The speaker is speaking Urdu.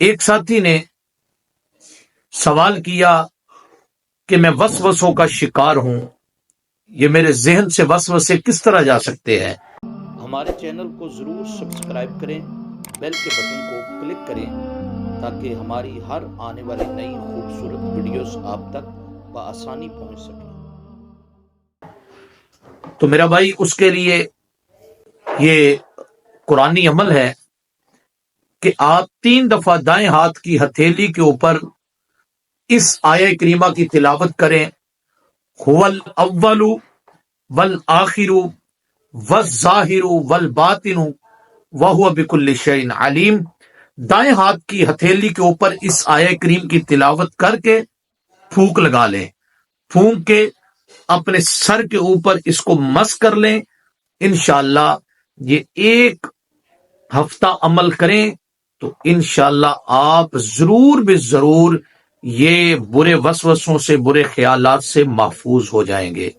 ایک ساتھی نے سوال کیا کہ میں وسوسوں کا شکار ہوں، یہ میرے ذہن سے وسوسے کس طرح جا سکتے ہیں؟ ہمارے چینل کو ضرور سبسکرائب کریں، بیل کے بٹن کو کلک کریں تاکہ ہماری ہر آنے والی نئی خوبصورت ویڈیوز آپ تک بآسانی پہنچ سکیں۔ تو میرا بھائی، اس کے لیے یہ قرآنی عمل ہے کہ آپ 3 دفعہ دائیں ہاتھ کی ہتھیلی کے اوپر اس آیہ کریمہ کی تلاوت کریں، هو الاول والآخر والظاہر والباطن وہو بکل شیء علیم۔ دائیں ہاتھ کی ہتھیلی کے اوپر اس آیہ کریم کی تلاوت کر کے پھونک لگا لیں، پھونک کے اپنے سر کے اوپر اس کو مس کر لیں۔ انشاءاللہ یہ 1 ہفتہ عمل کریں تو انشاءاللہ آپ ضرور بے ضرور یہ برے وسوسوں سے، برے خیالات سے محفوظ ہو جائیں گے۔